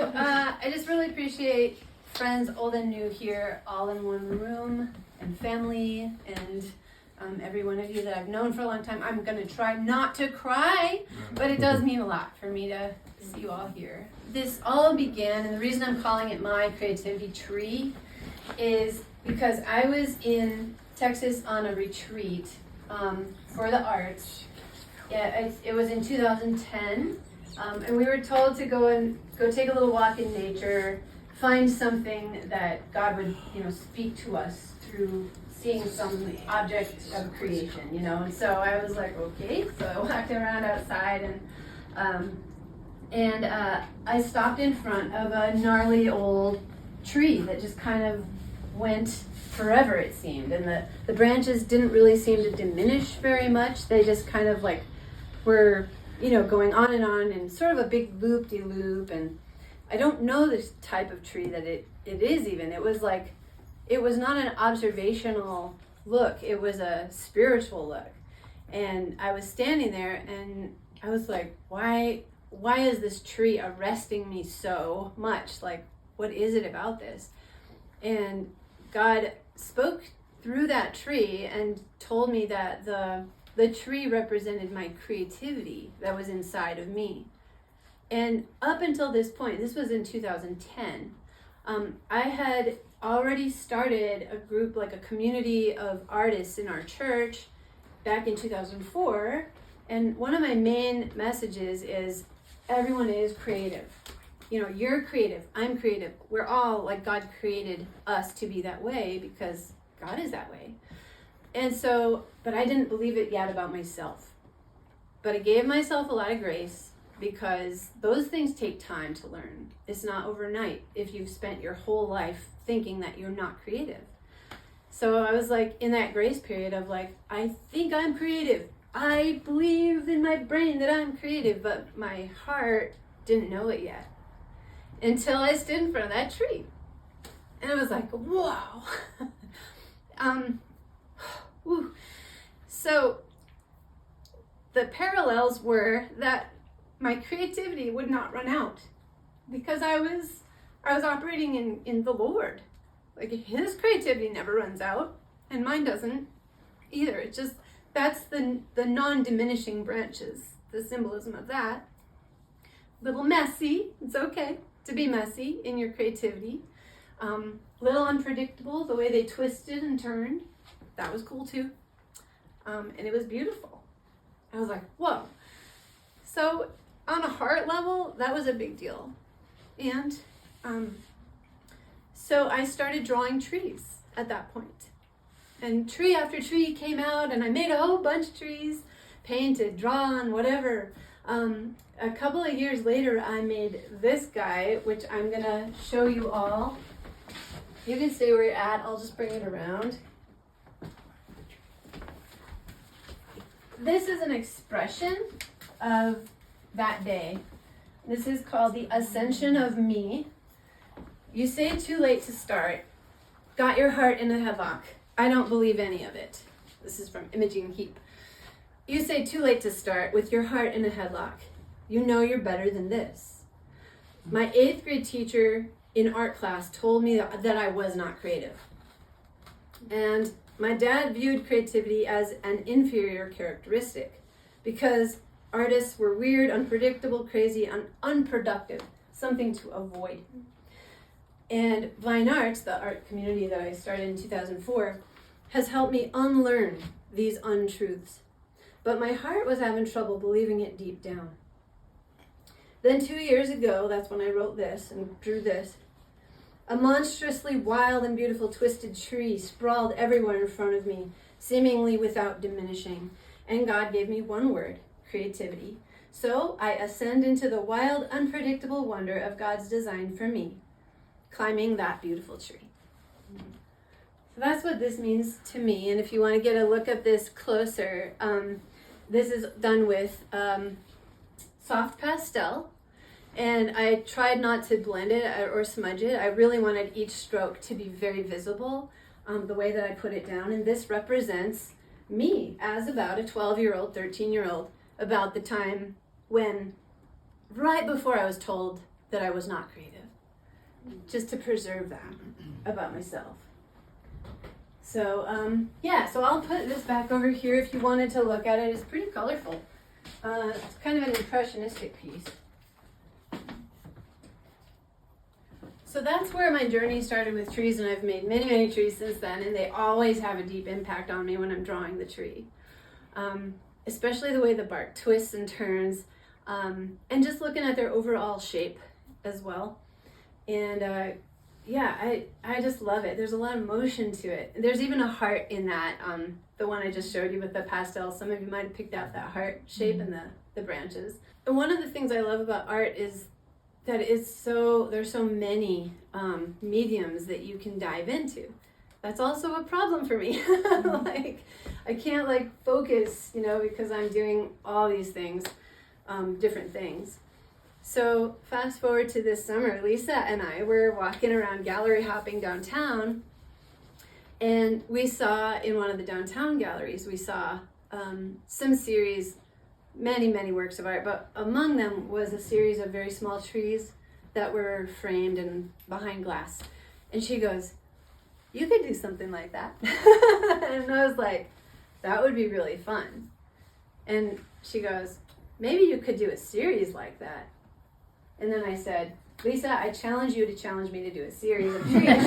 I just really appreciate friends old and new here, all in one room, and family, and every one of you that I've known for a long time. I'm going to try not to cry, but it does mean a lot for me to see you all here. This all began, and the reason I'm calling it my creativity tree is because I was in Texas on a retreat for the arts. Yeah, it was in 2010, and we were told to go take a little walk in nature, find something that God would, speak to us through seeing some object of creation, And so I was like, okay. So I walked around outside, and I stopped in front of a gnarly old tree that just kind of went forever, it seemed, and the branches didn't really seem to diminish very much. They just kind of like were, going on in sort of a big loop-de-loop. And I don't know this type of tree that it is even. It was not an observational look. It was a spiritual look. And I was standing there and I was like, why is this tree arresting me so much? Like, what is it about this? And God spoke through that tree and told me that the tree represented my creativity that was inside of me. And up until this point, this was in 2010, I had already started a group, like a community of artists in our church back in 2004. And one of my main messages is everyone is creative. You're creative, I'm creative. We're all, like, God created us to be that way because God is that way. And so, but I didn't believe it yet about myself. But I gave myself a lot of grace because those things take time to learn. It's not overnight if you've spent your whole life thinking that you're not creative. So I was like in that grace period of like, I think I'm creative. I believe in my brain that I'm creative, but my heart didn't know it yet. Until I stood in front of that tree. And I was like, wow. So the parallels were that my creativity would not run out because I was operating in the Lord. Like, his creativity never runs out and mine doesn't either. It's just, that's the non-diminishing branches, the symbolism of that. Little messy, it's okay to be messy in your creativity. Little unpredictable, the way they twisted and turned, that was cool too. And it was beautiful. I was like, whoa. So on a heart level, that was a big deal. And so I started drawing trees at that point. And tree after tree came out, and I made a whole bunch of trees, painted, drawn, whatever. A couple of years later, I made this guy, which I'm going to show you all. You can stay where you're at. I'll just bring it around. This is an expression of that day. This is called the Ascension of Me. You say too late to start. Got your heart in a headlock. I don't believe any of it. This is from Imogene Heap. You say too late to start with your heart in a headlock. You know you're better than this. My 8th grade teacher in art class told me that I was not creative. And my dad viewed creativity as an inferior characteristic because artists were weird, unpredictable, crazy, and unproductive, something to avoid. And Vine Arts, the art community that I started in 2004, has helped me unlearn these untruths. But my heart was having trouble believing it deep down. Then 2 years ago, that's when I wrote this and drew this. A monstrously wild and beautiful twisted tree sprawled everywhere in front of me, seemingly without diminishing. And God gave me one word, creativity. So I ascend into the wild, unpredictable wonder of God's design for me, climbing that beautiful tree. So that's what this means to me. And if you want to get a look at this closer, this is done with soft pastel. And I tried not to blend it or smudge it. I really wanted each stroke to be very visible, the way that I put it down. And this represents me as about a 12-year-old, 13-year-old, about the time when, right before I was told that I was not creative, just to preserve that about myself. So so I'll put this back over here if you wanted to look at it. It's pretty colorful. It's kind of an impressionistic piece. So that's where my journey started with trees, and I've made many, many trees since then, and they always have a deep impact on me when I'm drawing the tree. Especially the way the bark twists and turns, and just looking at their overall shape as well. And I just love it. There's a lot of motion to it. There's even a heart in that, the one I just showed you with the pastel. Some of you might have picked out that heart shape in the branches. And one of the things I love about art is that there's so many mediums that you can dive into. That's also a problem for me. Like, I can't focus, because I'm doing all these things, different things. So fast forward to this summer, Lisa and I were walking around gallery hopping downtown, and we saw in one of the downtown galleries, we saw some series, many, many works of art, but among them was a series of very small trees that were framed and behind glass. And she goes, "You could do something like that." And I was like, "That would be really fun." And she goes, "Maybe you could do a series like that." And then I said, "Lisa, I challenge you to challenge me to do a series of trees."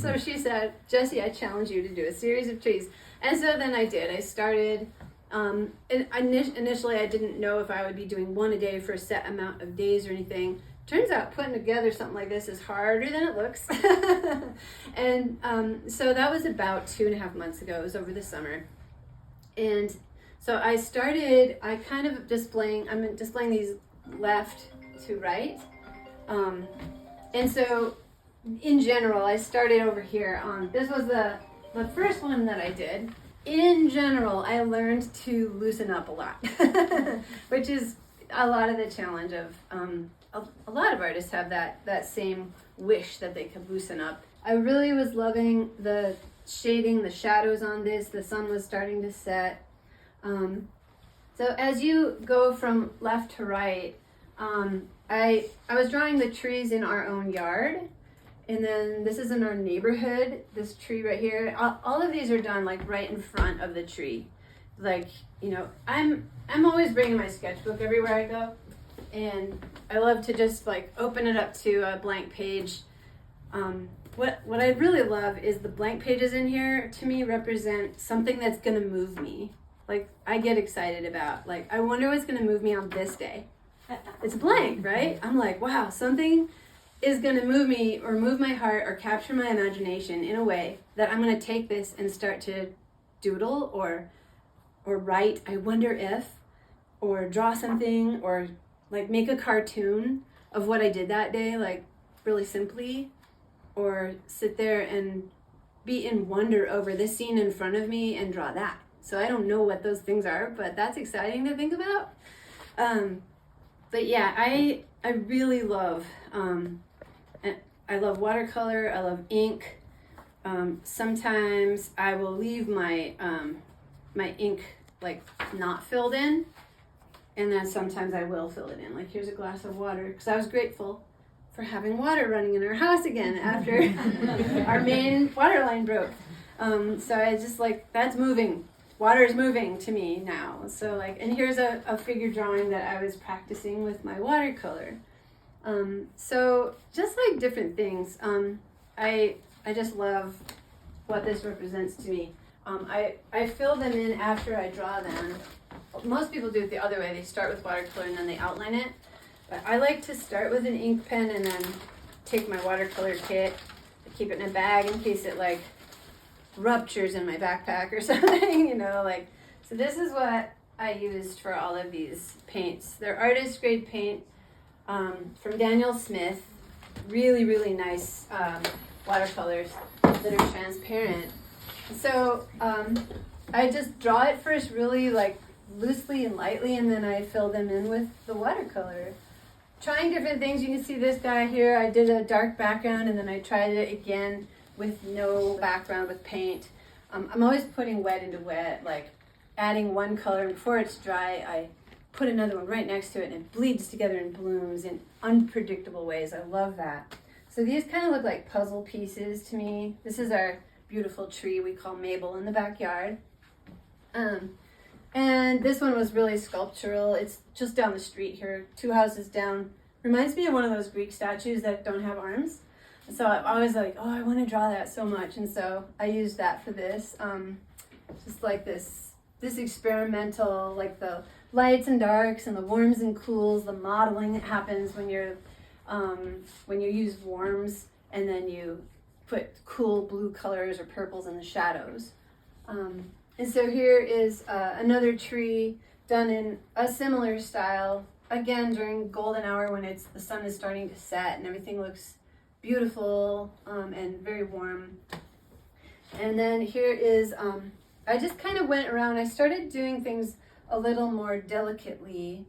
So she said, "Jessie, I challenge you to do a series of trees." And so then I did. I started, and initially I didn't know if I would be doing one a day for a set amount of days or anything. Turns out putting together something like this is harder than it looks. And so that was about 2.5 months ago. It was over the summer. And so I'm displaying these left to right. And so in general, I started over here this was the first one that I did. In general, I learned to loosen up a lot, which is a lot of the challenge of, a lot of artists have that same wish that they could loosen up. I really was loving the shading, the shadows on this. The sun was starting to set. So as you go from left to right, I was drawing the trees in our own yard, and then this is in our neighborhood, this tree right here. All of these are done right in front of the tree. I'm always bringing my sketchbook everywhere I go, and I love to just open it up to a blank page. What I really love is the blank pages in here, to me, represent something that's gonna move me. I get excited about, I wonder what's gonna move me on this day. It's blank, right? I'm like, wow, something is gonna move me or move my heart or capture my imagination in a way that I'm gonna take this and start to doodle or write, I wonder if, or draw something, or make a cartoon of what I did that day, really simply, or sit there and be in wonder over this scene in front of me and draw that. So I don't know what those things are, but that's exciting to think about. But yeah, I really love, I love watercolor, I love ink. Sometimes I will leave my my ink not filled in, and then sometimes I will fill it in. Here's a glass of water, because I was grateful for having water running in our house again after our main water line broke. So I just that's moving. Water is moving to me now. So and here's a figure drawing that I was practicing with my watercolor. So just different things. I just love what this represents to me. I fill them in after I draw them. Most people do it the other way. They start with watercolor and then they outline it. But I like to start with an ink pen and then take my watercolor kit, keep it in a bag in case it ruptures in my backpack or something, So this is what I used for all of these paints. They're artist grade paint from Daniel Smith. Really, really nice watercolors that are transparent. So I just draw it first really loosely and lightly, and then I fill them in with the watercolor. Trying different things. You can see this guy here. I did a dark background, and then I tried it again with no background with paint. I'm always putting wet into wet, adding one color, and before it's dry, put another one right next to it, and it bleeds together and blooms in unpredictable ways. I love that. So these kind of look like puzzle pieces to me. This is our beautiful tree we call Mabel in the backyard. And this one was really sculptural. It's just down the street here, 2 houses down. Reminds me of one of those Greek statues that don't have arms. So I was like, oh, I want to draw that so much. And so I used that for this. Just like this experimental, like the lights and darks and the warms and cools, the modeling that happens when you use warms and then you put cool blue colors or purples in the shadows. And so here is another tree done in a similar style, again during golden hour when the sun is starting to set and everything looks beautiful and very warm. And then here is, I just kind of went around, I started doing things a little more delicately.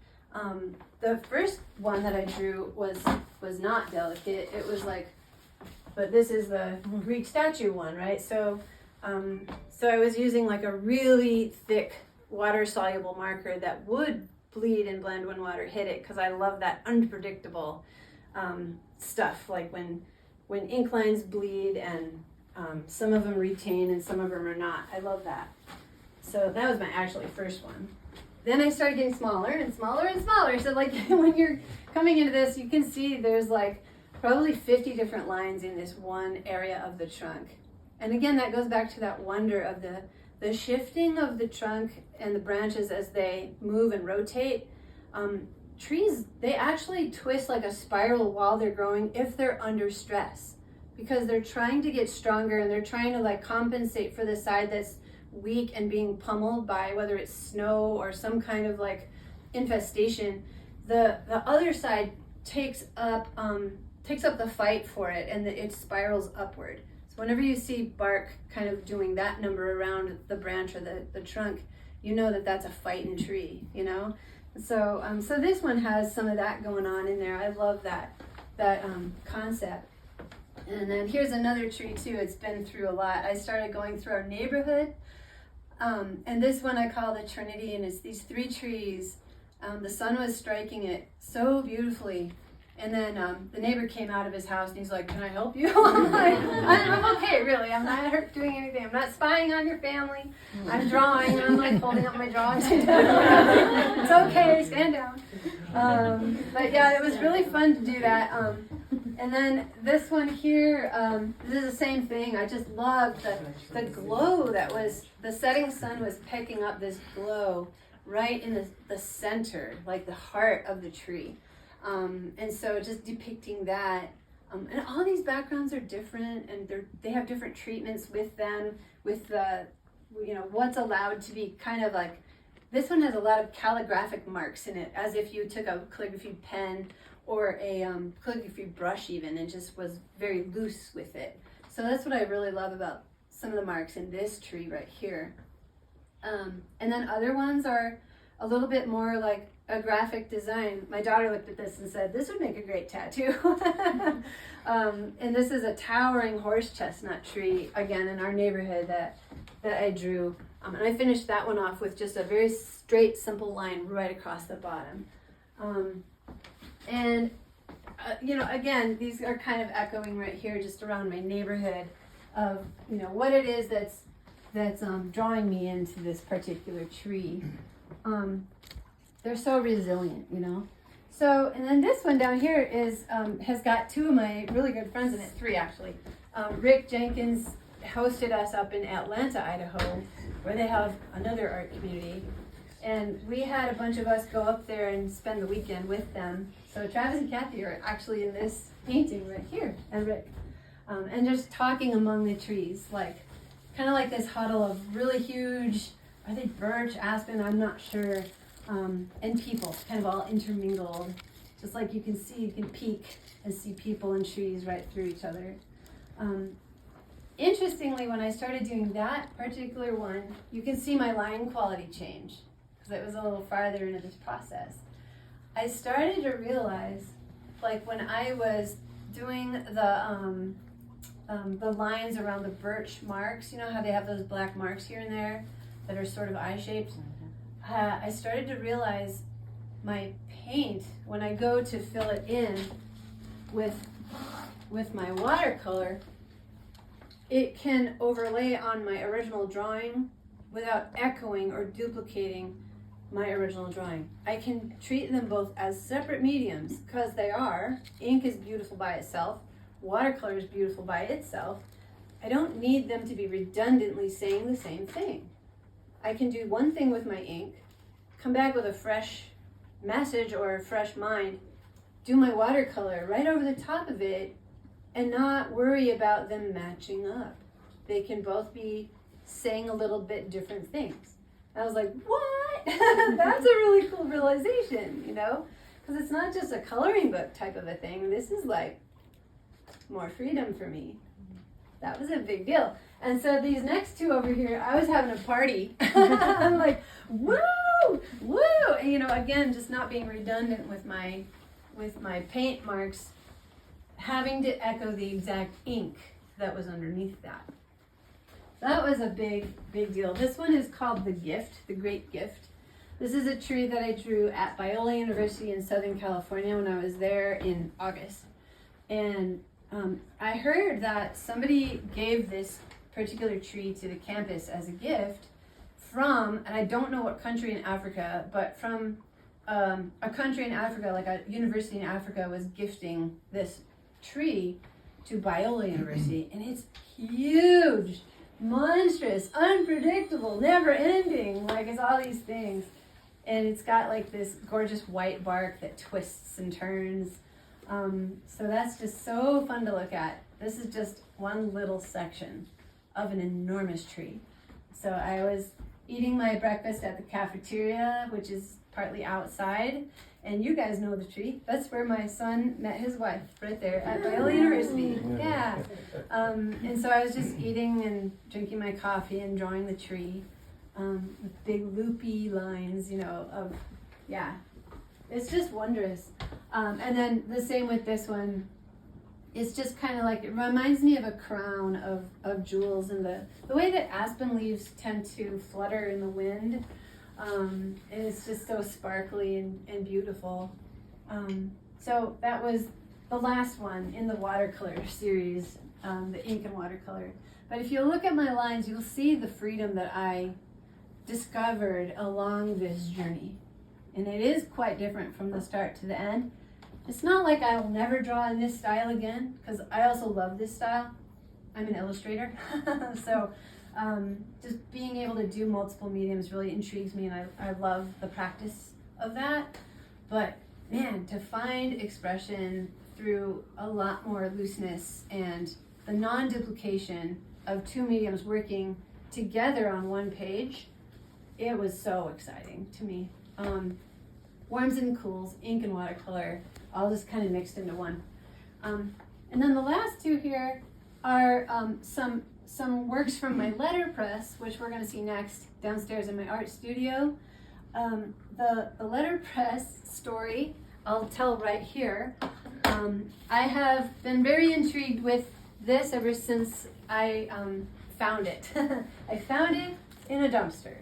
The first one that I drew was not delicate, it was like, but this is the Greek statue one, right? So I was using like a really thick water-soluble marker that would bleed and blend when water hit it, because I love that unpredictable stuff, like when ink lines bleed and some of them retain and some of them are not. I love that. So that was my actually first one. Then I started getting smaller and smaller and smaller. So like when you're coming into this, you can see there's like probably 50 different lines in this one area of the trunk. And again, that goes back to that wonder of the shifting of the trunk and the branches as they move and rotate. Trees, they actually twist like a spiral while they're growing if they're under stress, because they're trying to get stronger and they're trying to like compensate for the side that's weak and being pummeled by whether it's snow or some kind of like infestation. The other side takes up the fight for it, and it spirals upward. So whenever you see bark kind of doing that number around the branch or the trunk, you know that that's a fighting tree, you know? So so this one has some of that going on in there. I love that concept. And then here's another tree too. It's been through a lot. I started going through our neighborhood, and this one I call the Trinity, and it's these 3 trees. The sun was striking it so beautifully. And then the neighbor came out of his house and he's like, "Can I help you?" I'm like, I'm okay, really. I'm not doing anything. I'm not spying on your family. I'm drawing. I'm like holding up my drawings. It's okay, stand down. But yeah, it was really fun to do that. And then this one here, this is the same thing. I just loved the glow that was, the setting sun was picking up this glow right in the center, like the heart of the tree. And so just depicting that, and all these backgrounds are different, and they have different treatments with them, with the, what's allowed to be kind of like, this one has a lot of calligraphic marks in it, as if you took a calligraphy pen or a calligraphy brush even, and just was very loose with it. So that's what I really love about some of the marks in this tree right here. And then other ones are a little bit more like a graphic design. My daughter looked at this and said, "This would make a great tattoo." And this is a towering horse chestnut tree, again, in our neighborhood that I drew. And I finished that one off with just a very straight, simple line right across the bottom. Again, these are kind of echoing right here just around my neighborhood of, what it is that's drawing me into this particular tree. They're so resilient, So, and then this one down here is has got 2 of my really good friends in it, 3 actually. Rick Jenkins hosted us up in Atlanta, Idaho, where they have another art community. And we had a bunch of us go up there and spend the weekend with them. So Travis and Kathy are actually in this painting right here, and Rick. And just talking among the trees, like, kind of like this huddle of really huge, are they birch, aspen, I'm not sure, and people, kind of all intermingled. Just like you can peek and see people and trees right through each other. Interestingly, when I started doing that particular one, you can see my line quality change, because it was a little farther into this process. I started to realize, like when I was doing the lines around the birch marks, you know how they have those black marks here and there that are sort of eye-shaped? I started to realize my paint, when I go to fill it in with my watercolor, it can overlay on my original drawing without echoing or duplicating my original drawing. I can treat them both as separate mediums, because they are. Ink is beautiful by itself. Watercolor is beautiful by itself. I don't need them to be redundantly saying the same thing. I can do one thing with my ink, come back with a fresh message or a fresh mind, do my watercolor right over the top of it, and not worry about them matching up. They can both be saying a little bit different things. I was like, what? That's a really cool realization, you know? Because it's not just a coloring book type of a thing. This is like more freedom for me. That was a big deal. And so these next two over here, I was having a party. I'm like, woo, woo. And, you know, again, just not being redundant with my paint marks, having to echo the exact ink that was underneath that. That was a big, big deal. This one is called The Gift, The Great Gift. This is a tree that I drew at Biola University in Southern California when I was there in August. And I heard that somebody gave this particular tree to the campus as a gift from, and I don't know what country in Africa, but from a country in Africa, like a university in Africa was gifting this tree to Biola University. And it's huge, monstrous, unpredictable, never ending, like it's all these things. And it's got like this gorgeous white bark that twists and turns. So that's just so fun to look at. This is just one little section of an enormous tree. So I was eating my breakfast at the cafeteria, which is partly outside. And you guys know the tree. That's where my son met his wife, right there at Biola University. Yeah. And so I was just eating and drinking my coffee and drawing the tree with big loopy lines, you know, of, yeah. It's just wondrous. And then the same with this one. It's just kind of like, it reminds me of a crown of jewels, and the way that aspen leaves tend to flutter in the wind. And it's just so sparkly and beautiful. So that was the last one in the watercolor series, the ink and watercolor. But if you look at my lines, you'll see the freedom that I discovered along this journey. And it is quite different from the start to the end. It's not like I will never draw in this style again, because I also love this style. I'm an illustrator. So just being able to do multiple mediums really intrigues me, and I love the practice of that. But man, to find expression through a lot more looseness and the non-duplication of two mediums working together on one page, it was so exciting to me. Warms and cools, ink and watercolor, all just kind of mixed into one. And then the last two here are some works from my letterpress, which we're going to see next downstairs in my art studio. The letterpress story I'll tell right here. I have been very intrigued with this ever since I found it. I found it in a dumpster.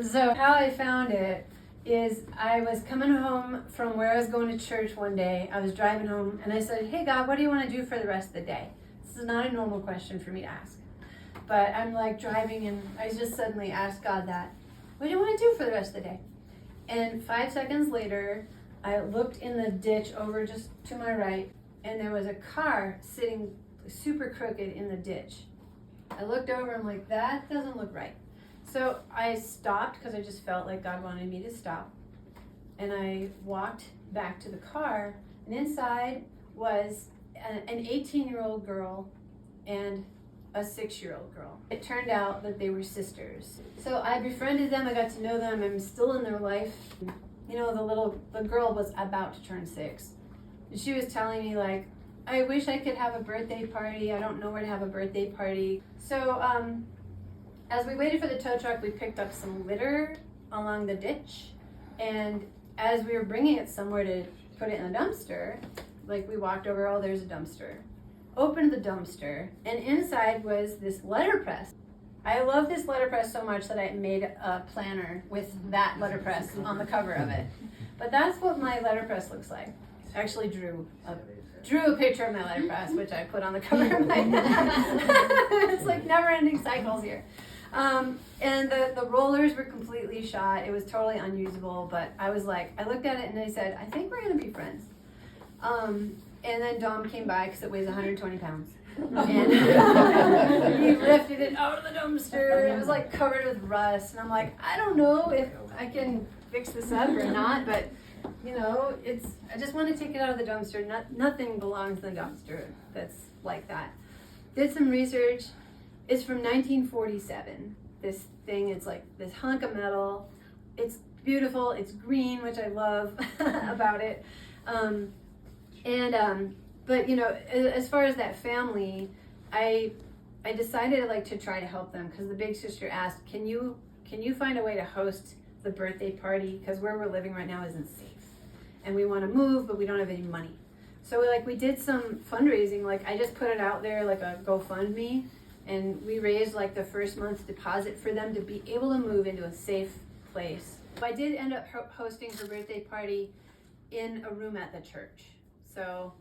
So how I found it is I was coming home from where I was going to church one day. I was driving home and I said, hey God, what do you want to do for the rest of the day? This is not a normal question for me to ask. But I'm like driving and I just suddenly asked God that, what do you want to do for the rest of the day? And 5 seconds later, I looked in the ditch over just to my right, and there was a car sitting super crooked in the ditch. I looked over, I'm like, that doesn't look right. So I stopped because I just felt like God wanted me to stop. And I walked back to the car, and inside was an 18-year-old girl and a 6-year-old girl. It turned out that they were sisters. So I befriended them, I got to know them, I'm still in their life. You know, the girl was about to turn 6. And she was telling me like, I wish I could have a birthday party. I don't know where to have a birthday party. So as we waited for the tow truck, we picked up some litter along the ditch. And as we were bringing it somewhere to put it in the dumpster, like we walked over, oh, there's a dumpster. Opened the dumpster, and inside was this letterpress. I love this letterpress so much that I made a planner with that letterpress on the cover of it. But that's what my letterpress looks like. I actually drew a picture of my letterpress, which I put on the cover of my It's like never-ending cycles here. And the rollers were completely shot. It was totally unusable, but I was like, I looked at it and I said, I think we're going to be friends. And then Dom came by because it weighs 120 pounds. And he lifted it out of the dumpster. It was like covered with rust. And I'm like, I don't know if I can fix this up or not, but you know, I just want to take it out of the dumpster. Nothing belongs in the dumpster that's like that. Did some research. It's from 1947. This thing, it's like this hunk of metal. It's beautiful. It's green, which I love about it. But you know, as far as that family, I decided like to try to help them because the big sister asked, can you find a way to host the birthday party, because where we're living right now isn't safe, and we want to move, but we don't have any money. So we did some fundraising. Like I just put it out there like a GoFundMe, and we raised like the first month's deposit for them to be able to move into a safe place. So I did end up hosting her birthday party in a room at the church. So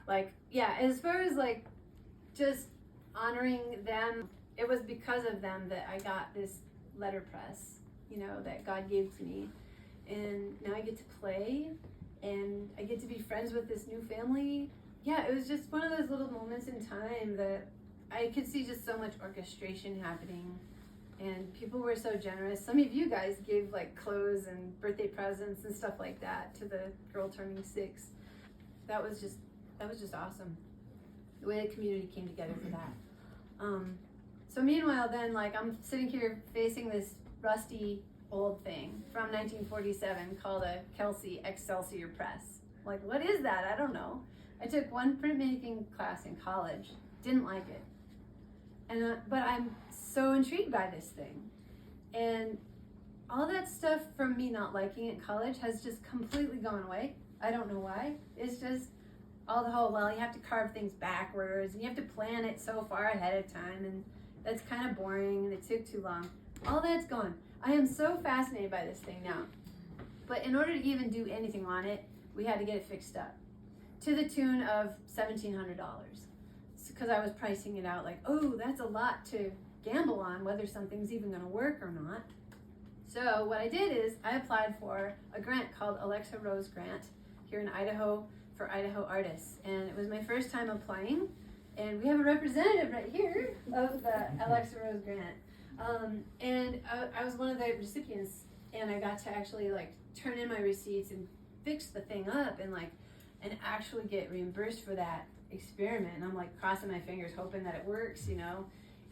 like, yeah, as far as like just honoring them, it was because of them that I got this letterpress, you know, that God gave to me. And now I get to play and I get to be friends with this new family. Yeah, it was just one of those little moments in time that I could see just so much orchestration happening. And people were so generous. Some of you guys gave like clothes and birthday presents and stuff like that to the girl turning 6. That was just awesome. The way the community came together for that. So meanwhile, then, like, I'm sitting here facing this rusty old thing from 1947 called a Kelsey Excelsior press. Like, what is that? I don't know. I took one printmaking class in college. Didn't like it. But I'm so intrigued by this thing. And all that stuff from me not liking it in college has just completely gone away. I don't know why. It's just all the whole, well, you have to carve things backwards and you have to plan it so far ahead of time, and that's kind of boring and it took too long. All that's gone. I am so fascinated by this thing now. But in order to even do anything on it, we had to get it fixed up to the tune of $1,700. Because I was pricing it out like, oh, that's a lot to gamble on whether something's even going to work or not. So what I did is I applied for a grant called Alexa Rose Grant here in Idaho for Idaho artists. And it was my first time applying. And we have a representative right here of the Alexa Rose Grant. And I was one of the recipients, and I got to actually like turn in my receipts and fix the thing up and actually get reimbursed for that experiment. And I'm like crossing my fingers hoping that it works, you know.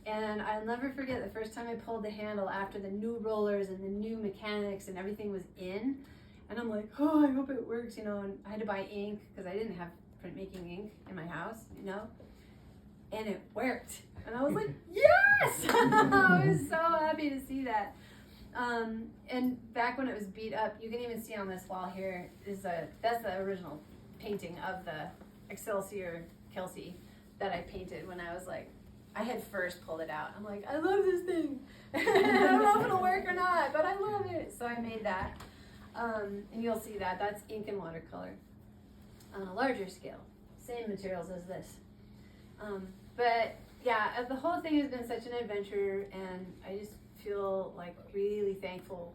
And I'll never forget the first time I pulled the handle after the new rollers and the new mechanics and everything was in. And I'm like, oh, I hope it works, you know. And I had to buy ink because I didn't have printmaking ink in my house, you know. And it worked. And I was like, yes! I was so happy to see that. And back when it was beat up, you can even see on this wall here, that's the original painting of the Excelsior Kelsey that I painted when I was like, I had first pulled it out. I'm like, I love this thing. I don't know if it'll work or not, but I love it. So I made that. And you'll see that. That's ink and watercolor on a larger scale. Same materials as this. But yeah, the whole thing has been such an adventure, and I just feel like really thankful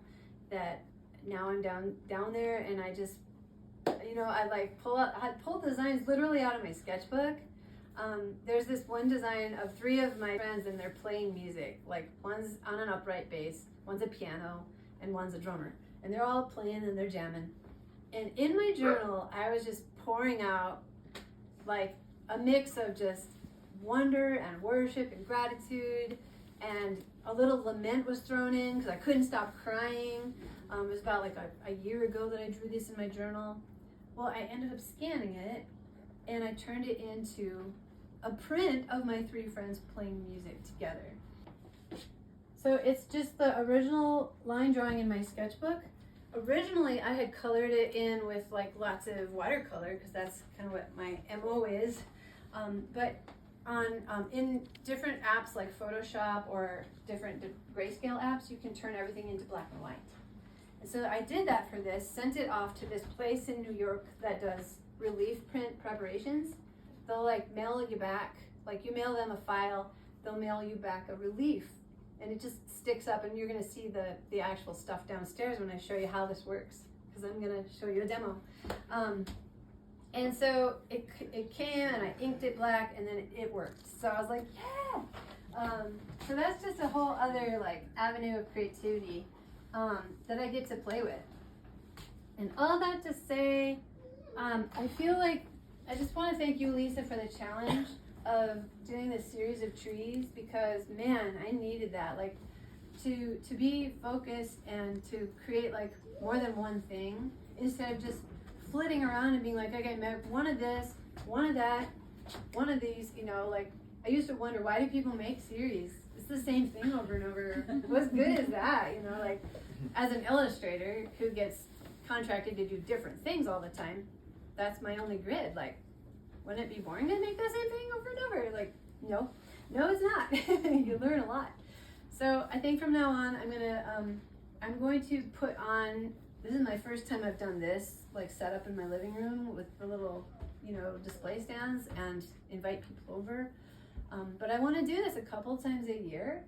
that now I'm down there, and I just, you know, I pulled designs literally out of my sketchbook. There's this one design of 3 of my friends, and they're playing music. Like, one's on an upright bass, one's a piano, and one's a drummer. And they're all playing and they're jamming. And in my journal, I was just pouring out like a mix of just wonder and worship and gratitude, and a little lament was thrown in because I couldn't stop crying. It was about like a year ago that I drew this in my journal. Well, I ended up scanning it, and I turned it into a print of my 3 friends playing music together. So it's just the original line drawing in my sketchbook. Originally, I had colored it in with like lots of watercolor because that's kind of what my MO is. But in different apps like Photoshop or different grayscale apps, you can turn everything into black and white. And so I did that for this, sent it off to this place in New York that does relief print preparations. They'll like mail you back, like you mail them a file, they'll mail you back a relief, and it just sticks up, and you're gonna see the actual stuff downstairs when I show you how this works, because I'm gonna show you a demo. And so it came, and I inked it black, and then it worked. So I was like, yeah! So that's just a whole other like avenue of creativity that I get to play with. And all that to say, I feel like I just want to thank you, Lisa, for the challenge of doing this series of trees, because man, I needed that. Like to be focused and to create like more than one thing instead of just flitting around and being like, okay, make one of this, one of that, one of these, you know, like I used to wonder, why do people make series? It's the same thing over and over. What's good is that, you know, like as an illustrator who gets contracted to do different things all the time, that's my only grid. Like, wouldn't it be boring to make the same thing over and over? Like, no, it's not. You learn a lot. So I think from now on, I'm going to put on, this is my first time I've done this, like set up in my living room with the little, you know, display stands and invite people over. But I want to do this a couple times a year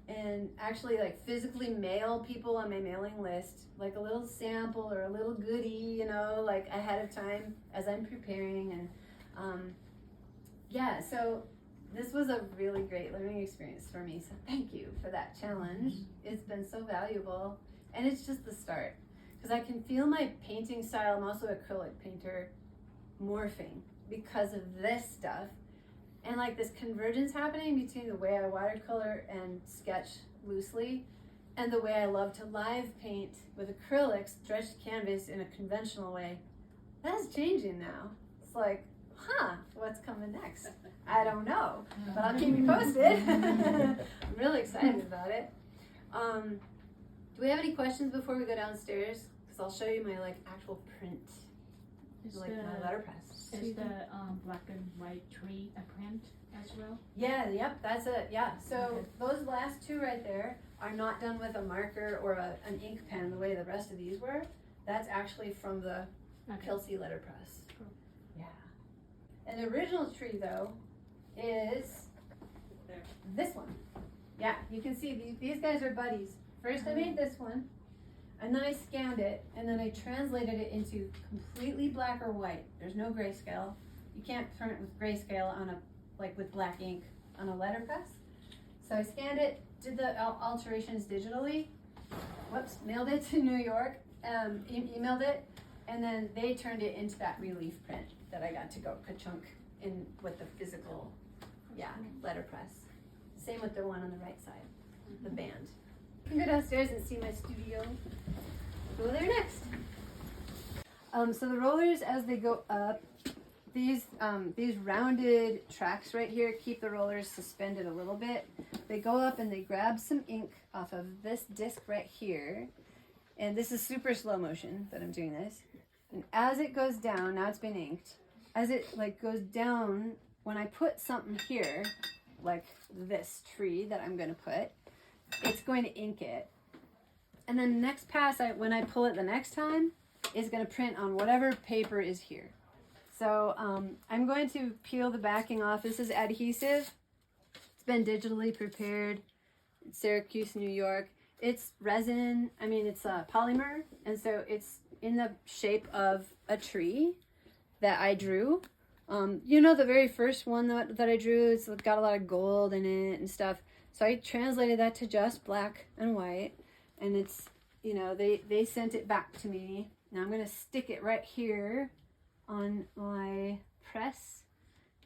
and actually like physically mail people on my mailing list, like a little sample or a little goodie, you know, like ahead of time as I'm preparing. And yeah, so this was a really great learning experience for me. So thank you for that challenge. It's been so valuable, and it's just the start. Because I can feel my painting style, I'm also an acrylic painter, morphing because of this stuff. And like this convergence happening between the way I watercolor and sketch loosely and the way I love to live paint with acrylics, stretched canvas in a conventional way. That's changing now. It's like, what's coming next? I don't know, but I'll keep you posted. I'm really excited about it. Do we have any questions before we go downstairs? Because I'll show you my like actual print, like my letterpress. Is the black and white tree a print as well? Yeah, yep, that's it. Yeah, so those last two right there are not done with a marker or an ink pen the way the rest of these were. That's actually from the Kelsey letterpress. Cool. Yeah. And the original tree though is this one. Yeah, you can see these guys are buddies. First I made this one, and then I scanned it, and then I translated it into completely black or white. There's no grayscale. You can't print with grayscale on with black ink on a letterpress. So I scanned it, did the alterations digitally, mailed it to New York, emailed it, and then they turned it into that relief print that I got to go ka-chunk in with the physical, letterpress. Same with the one on the right side, the band. You can go downstairs and see my studio. Go there next. So the rollers, as they go up, these rounded tracks right here keep the rollers suspended a little bit. They go up and they grab some ink off of this disc right here. And this is super slow motion that I'm doing this. And as it goes down, now it's been inked, as it goes down, when I put something here, like this tree that I'm going to put, it's going to ink it. And then the next pass, when I pull it the next time, is going to print on whatever paper is here. So I'm going to peel the backing off. This is adhesive. It's been digitally prepared. It's Syracuse, New York. It's resin, it's polymer, and so it's in the shape of a tree that I drew. The very first one that I drew, it's got a lot of gold in it and stuff. So I translated that to just black and white, and it's, they sent it back to me. Now I'm going to stick it right here on my press,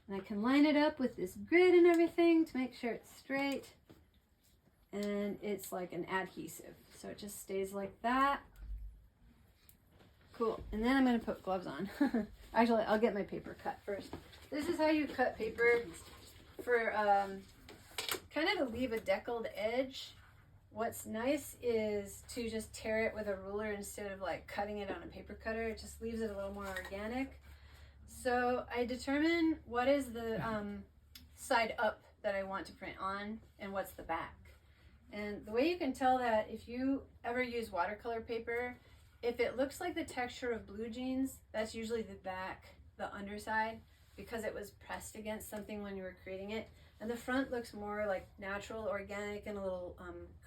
and I can line it up with this grid and everything to make sure it's straight. And it's like an adhesive, so it just stays like that. Cool. And then I'm going to put gloves on. Actually, I'll get my paper cut first. This is how you cut paper for kind of to leave a deckled edge. What's nice is to just tear it with a ruler instead of like cutting it on a paper cutter. It just leaves it a little more organic. So I determine what is the side up that I want to print on and what's the back. And the way you can tell that, if you ever use watercolor paper, if it looks like the texture of blue jeans, that's usually the back, the underside, because it was pressed against something when you were creating it. And the front looks more like natural, organic, and a little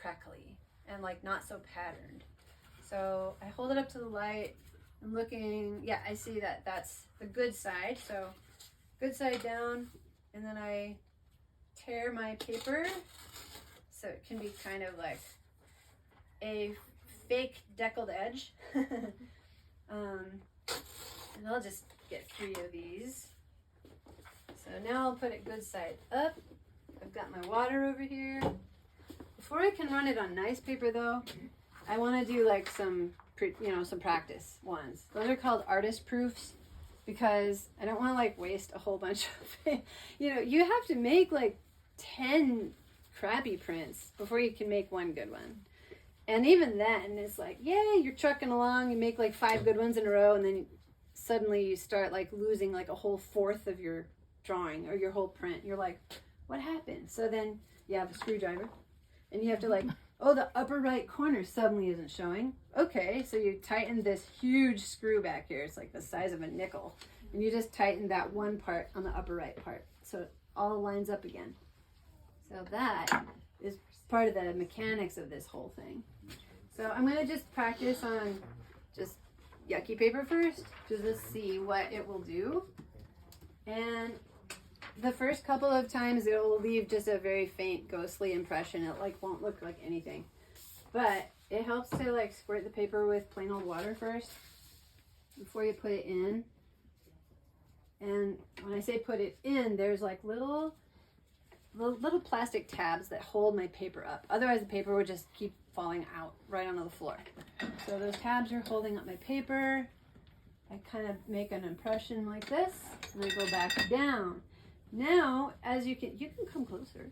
crackly and like not so patterned. So I hold it up to the light. I'm looking, yeah, I see that that's the good side. So good side down, and then I tear my paper so it can be kind of like a fake deckled edge. And I'll just get 3 of these. So now I'll put it good side up. I've got my water over here. Before I can run it on nice paper though, I want to do like some practice ones. Those are called artist proofs, because I don't want to like waste a whole bunch of it. You have to make like 10 crappy prints before you can make one good one. And even then, it's like, yeah, you're trucking along, you make like 5 good ones in a row, and then suddenly you start like losing like a whole fourth of your drawing or your whole print. You're like, what happened? So then you have a screwdriver, and you have to like, oh, the upper right corner suddenly isn't showing. Okay, so you tighten this huge screw back here. It's like the size of a nickel. And you just tighten that one part on the upper right part, so it all lines up again. So that is part of the mechanics of this whole thing. So I'm going to just practice on just yucky paper first, just to see what it will do. And the first couple of times it will leave just a very faint ghostly impression. It like won't look like anything. But it helps to like squirt the paper with plain old water first before you put it in. And when I say put it in, there's like little plastic tabs that hold my paper up. Otherwise the paper would just keep falling out right onto the floor. So those tabs are holding up my paper. I kind of make an impression like this, and I go back down. Now, as you can come closer.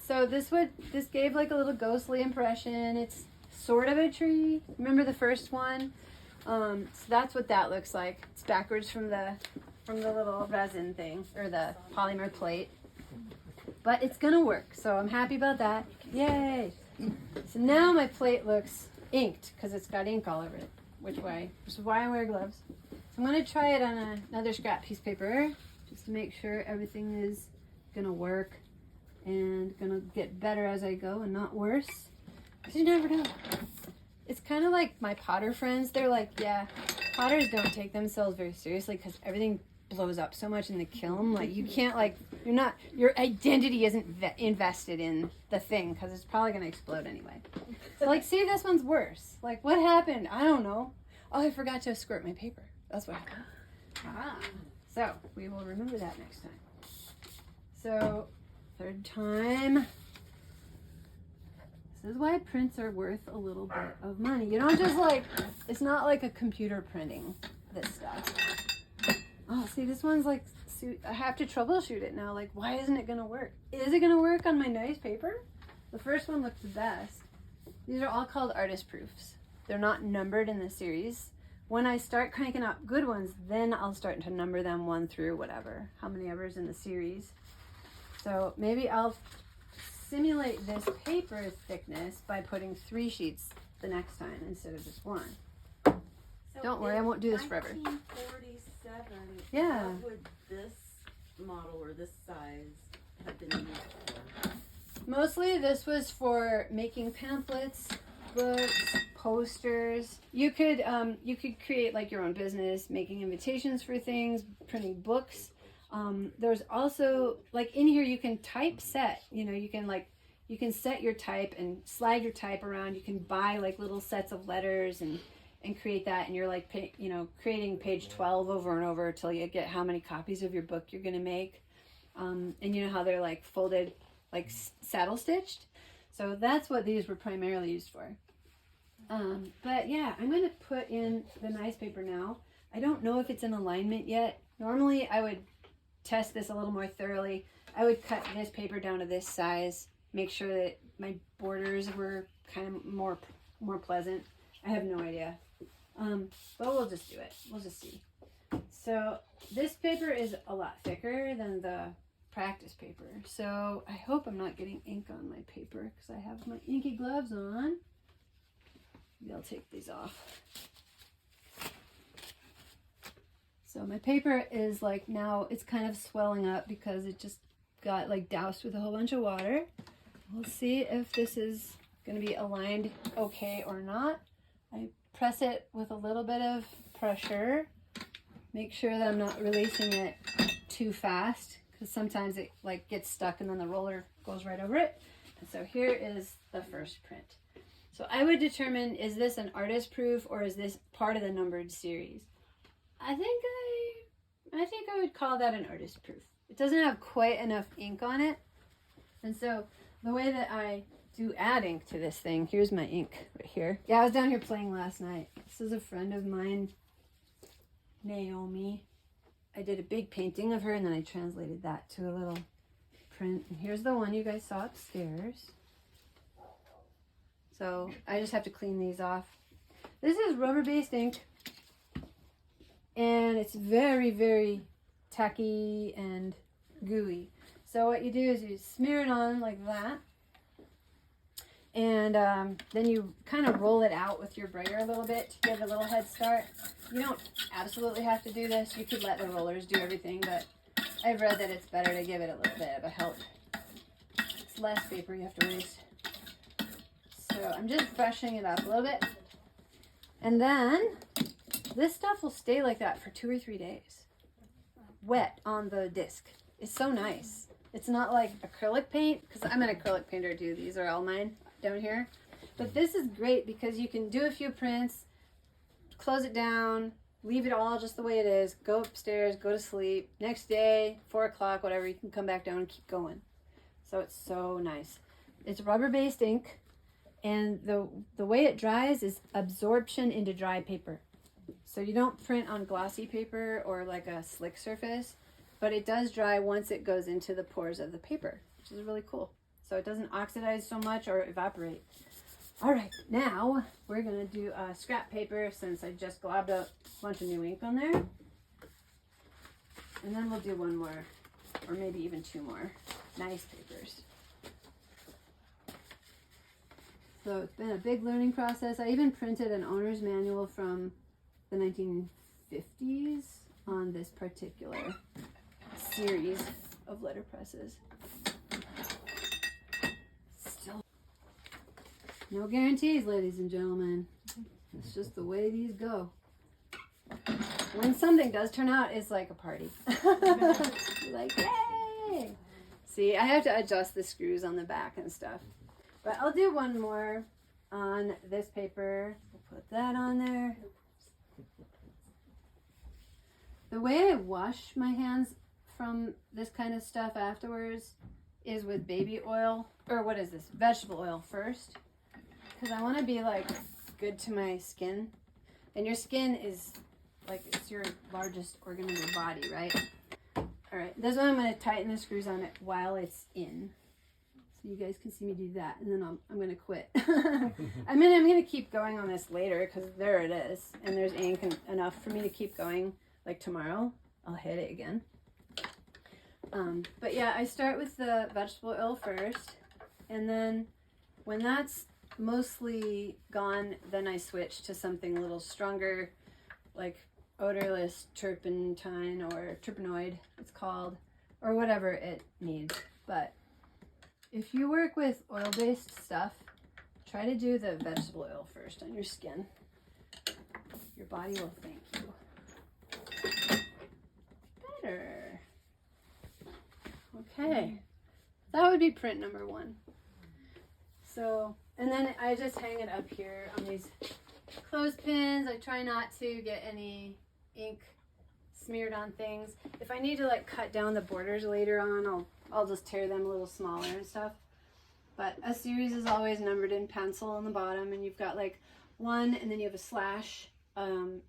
So this gave like a little ghostly impression. It's sort of a tree. Remember the first one? So that's what that looks like. It's backwards from the little resin thing, or the polymer plate. But it's gonna work, so I'm happy about that. Yay! So now my plate looks inked because it's got ink all over it. Which is why I wear gloves. So I'm gonna try it on another scrap piece of paper just to make sure everything is gonna work and gonna get better as I go and not worse. Because you never know. It's kind of like my potter friends. They're like, yeah, potters don't take themselves very seriously because everything blows up so much in the kiln. Like you can't your identity isn't invested in the thing because it's probably going to explode anyway. So like, see, this one's worse. Like, what happened? I don't know. Oh, I forgot to squirt my paper. That's what happened. So we will remember that next time. So 3rd time. This is why prints are worth a little bit of money. You don't just like, it's not like a computer printing this stuff. Oh, see, this one's like, I have to troubleshoot it now. Like, why isn't it going to work? Is it going to work on my nice paper? The first one looked the best. These are all called artist proofs. They're not numbered in the series. When I start cranking out good ones, then I'll start to number them 1 through whatever, how many ever's in the series. So maybe I'll simulate this paper thickness by putting 3 sheets the next time instead of just 1. So don't worry, I won't do this forever. 1947, yeah. What would this model or this size have been used for? Mostly this was for making pamphlets, books, posters. You could create like your own business, making invitations for things, printing books. There's also, like in here, you can typeset. You can set your type and slide your type around. You can buy like little sets of letters and create that. And you're like, creating page 12 over and over till you get how many copies of your book you're going to make. And you know how they're like folded, like saddle stitched. So that's what these were primarily used for. But yeah, I'm going to put in the nice paper now. I don't know if it's in alignment yet. Normally I would test this a little more thoroughly. I would cut this paper down to this size, make sure that my borders were kind of more pleasant. I have no idea. But we'll just do it. We'll just see. So this paper is a lot thicker than the practice paper. So I hope I'm not getting ink on my paper because I have my inky gloves on. Maybe I'll take these off. So my paper is like now it's kind of swelling up because it just got like doused with a whole bunch of water. We'll see if this is going to be aligned okay or not. I press it with a little bit of pressure. Make sure that I'm not releasing it too fast because sometimes it like gets stuck and then the roller goes right over it. And so here is the first print. So I would determine, is this an artist proof or is this part of the numbered series? I think I would call that an artist proof. It doesn't have quite enough ink on it. And so the way that I do add ink to this thing, here's my ink right here. Yeah, I was down here playing last night. This is a friend of mine, Naomi. I did a big painting of her and then I translated that to a little print. And here's the one you guys saw upstairs. So I just have to clean these off. This is rubber-based ink. And it's very, very tacky and gooey. So what you do is you smear it on like that. And then you kind of roll it out with your brayer a little bit to give it a little head start. You don't absolutely have to do this. You could let the rollers do everything, but I've read that it's better to give it a little bit of a help. It's less paper you have to waste. So I'm just brushing it up a little bit. And then this stuff will stay like that for 2 or 3 days. Wet on the disc. It's so nice. It's not like acrylic paint, because I'm an acrylic painter too. These are all mine down here. But this is great because you can do a few prints, close it down, leave it all just the way it is, go upstairs, go to sleep. Next day, 4 o'clock, whatever, you can come back down and keep going. So it's so nice. It's rubber-based ink, and the way it dries is absorption into dry paper. So you don't print on glossy paper or like a slick surface, but it does dry once it goes into the pores of the paper, which is really cool. So it doesn't oxidize so much or evaporate. All right, now we're gonna do scrap paper since I just globbed a bunch of new ink on there. And then we'll do one more, or maybe even 2 more nice papers. So it's been a big learning process. I even printed an owner's manual from the 1950s on this particular series of letterpresses. Still no guarantees, ladies and gentlemen. It's just the way these go. When something does turn out, it's like a party. You're like, yay! See, I have to adjust the screws on the back and stuff. But I'll do one more on this paper. We'll put that on there. The way I wash my hands from this kind of stuff afterwards is with baby oil, or what is this? Vegetable oil first. Because I want to be like good to my skin. And your skin is like, it's your largest organ of your body, right? All right, this one I'm going to tighten the screws on it while it's in. So you guys can see me do that, and then I'm going to quit. I'm going to keep going on this later because there it is. And there's ink enough for me to keep going. Like tomorrow, I'll hit it again. But yeah, I start with the vegetable oil first. And then when that's mostly gone, then I switch to something a little stronger, like odorless turpentine or terpenoid, it's called, or whatever it needs. But if you work with oil-based stuff, try to do the vegetable oil first on your skin. Your body will thank you. Better. Okay. That would be print number 1. So, and then I just hang it up here on these clothespins. I try not to get any ink smeared on things. If I need to like cut down the borders later on, I'll just tear them a little smaller and stuff. But a series is always numbered in pencil on the bottom, and you've got like 1 and then you have a slash.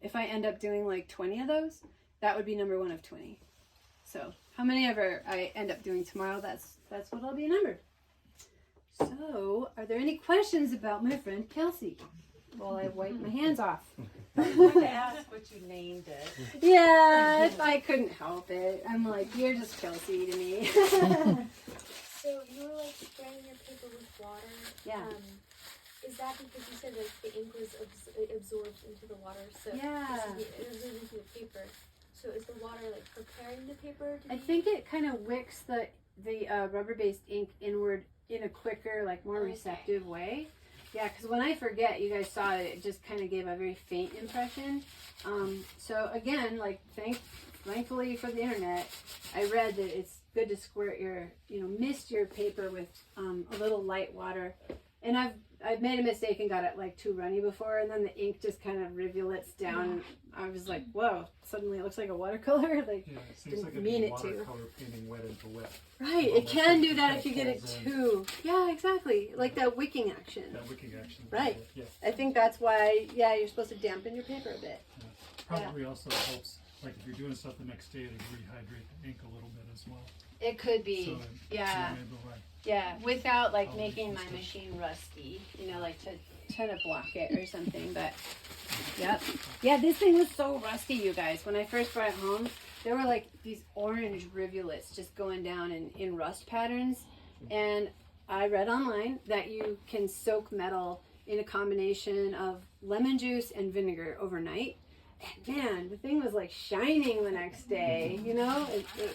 If I end up doing like 20 of those, that would be number 1 of 20. So how many ever I end up doing tomorrow, that's what I'll be numbered. So are there any questions about my friend Kelsey? while I wipe my hands off. I was going to ask what you named it. Yeah, I couldn't help it. I'm like, you're just Chelsea to me. So you were like spraying your paper with water. Yeah. Is that because you said like the ink was absorbed into the water? So Yeah. it absorbed into the paper. So is the water like preparing the paper? I think it kind of wicks the rubber-based ink inward in a quicker, like more receptive way. Yeah, because when I forget, you guys saw it, it just kind of gave a very faint impression. So again, like thankfully for the internet, I read that it's good to squirt your, mist your paper with a little light water. And I've made a mistake and got it like too runny before, and then the ink just kind of rivulets down. I was like, whoa, suddenly it looks like a watercolor. Like, Yeah, it seems like didn't mean it to. watercolor painting wet into wet. Right, it can do that if you get it too. Yeah, exactly. Like that wicking action. That wicking action. Right. Yeah. I think that's why, you're supposed to dampen your paper a bit. Probably also helps, like if you're doing stuff the next day, to rehydrate the ink a little bit as well. It could be. So Yeah. you're able to, like, Yeah, without like Oh, making my interesting. machine rusty, like to kind of block it or something. But yep, yeah, this thing was so rusty, you guys. When I first brought it home, there were like these orange rivulets just going down in rust patterns. And I read online that you can soak metal in a combination of lemon juice and vinegar overnight. And man, the thing was like shining the next day.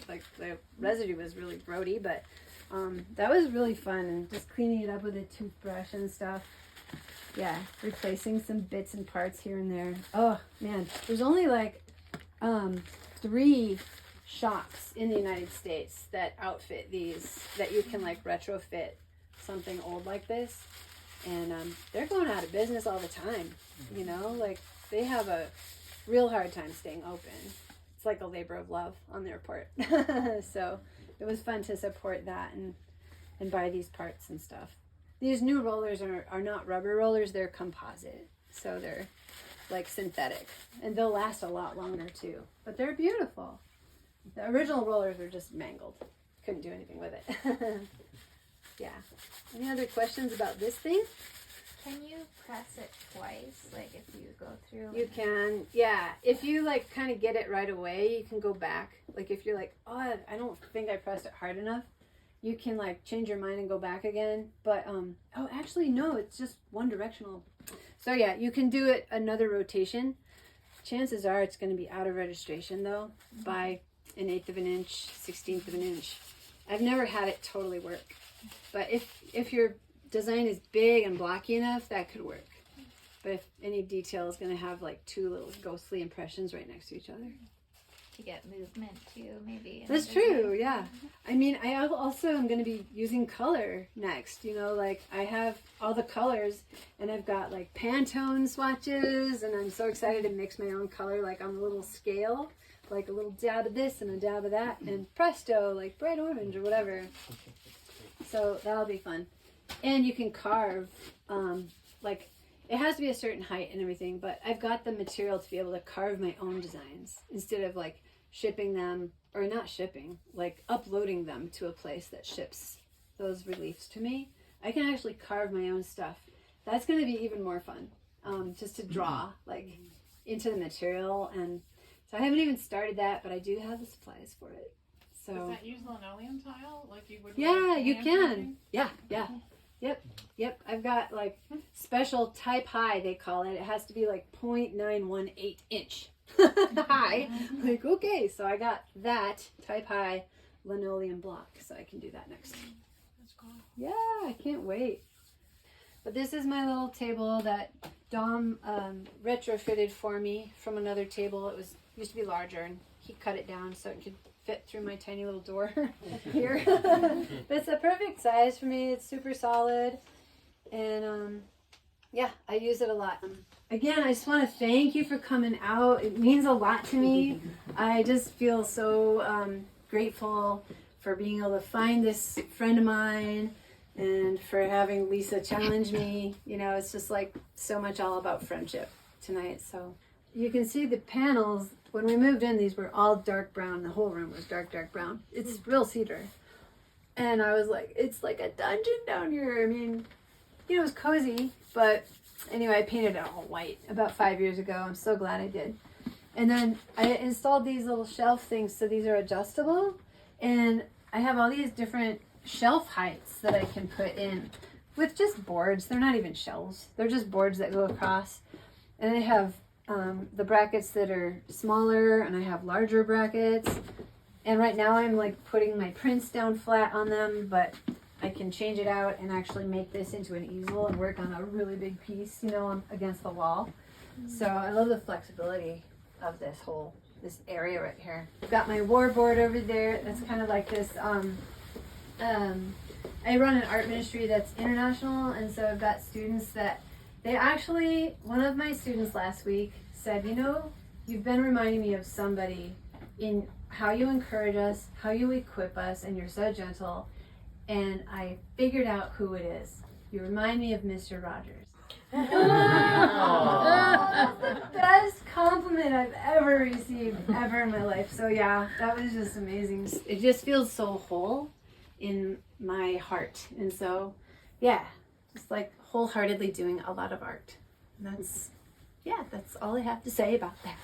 Like the residue was really grody, but. That was really fun, and just cleaning it up with a toothbrush and stuff. Yeah, replacing some bits and parts here and there. Oh man, there's only like 3 shops in the United States that outfit these, that you can like retrofit something old like this, and they're going out of business all the time. Like they have a real hard time staying open. It's like a labor of love on their part. So it was fun to support that and buy these parts and stuff. These new rollers are not rubber rollers, they're composite. So they're like synthetic. And they'll last a lot longer too. But they're beautiful. The original rollers were just mangled. Couldn't do anything with it. Yeah. Any other questions about this thing? Can you press it twice? Like if you go through? You can, yeah. If you like kind of get it right away, you can go back. Like if you're like, oh, I don't think I pressed it hard enough, you can like change your mind and go back again. But actually no, it's just one directional. So yeah, you can do it another rotation. Chances are it's going to be out of registration though by 1/8 of an inch, 1/16 of an inch. I've never had it totally work. But if your design is big and blocky enough, that could work. But if any detail is going to have like 2 little ghostly impressions right next to each other. To get movement too, maybe. That's true, yeah. I mean, I also am going to be using color next. Like I have all the colors, and I've got like Pantone swatches, and I'm so excited to mix my own color like on a little scale, like a little dab of this and a dab of that, and presto, like bright orange or whatever. So that'll be fun. And you can carve, like it has to be a certain height and everything, but I've got the material to be able to carve my own designs instead of like shipping them, or not shipping, like uploading them to a place that ships those reliefs to me. I can actually carve my own stuff. That's going to be even more fun, just to draw like into the material. And so I haven't even started that, but I do have the supplies for it. So Does that use linoleum tile like you would? yeah, with you hand can. printing? Yeah. Yep. I've got like special type high, they call it. It has to be like 0.918 inch high. Like, okay, so I got that type high linoleum block, so I can do that next. That's cool. Yeah, I can't wait. But this is my little table that Dom retrofitted for me from another table. It used to be larger, and he cut it down so it could fit through my tiny little door here. But it's a perfect size for me. It's super solid, and yeah, I use it a lot. Again, I just want to thank you for coming out. It means a lot to me. I just feel so grateful for being able to find this friend of mine, and for having Lisa challenge me. It's just like so much all about friendship tonight. So you can see the panels. When we moved in, these were all dark brown. The whole room was dark brown. It's real cedar. And I was like, it's like a dungeon down here. I mean, it was cozy, but anyway, I painted it all white about 5 years ago. I'm so glad I did. And then I installed these little shelf things, so these are adjustable. And I have all these different shelf heights that I can put in with just boards. They're not even shelves. They're just boards that go across. And I have the brackets that are smaller, and I have larger brackets. And right now I'm like putting my prints down flat on them, but I can change it out and actually make this into an easel and work on a really big piece, you know, against the wall. So I love the flexibility of this area right here. I've got my war board over there. That's kind of like this, I run an art ministry that's international, and so I've got students that one of my students last week said, you know, you've been reminding me of somebody in how you encourage us, how you equip us, and you're so gentle. And I figured out who it is. You remind me of Mr. Rogers. That's the best compliment I've ever received ever in my life. So yeah, that was just amazing. It just feels so whole in my heart. And so yeah, just like wholeheartedly doing a lot of art. And that's all I have to say about that.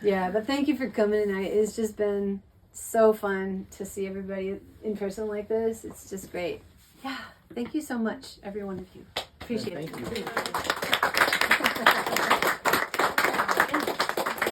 Yeah, but thank you for coming tonight. It's just been so fun to see everybody in person like this. It's just great. Yeah, thank you so much, every one of you. Appreciate it. Thank you.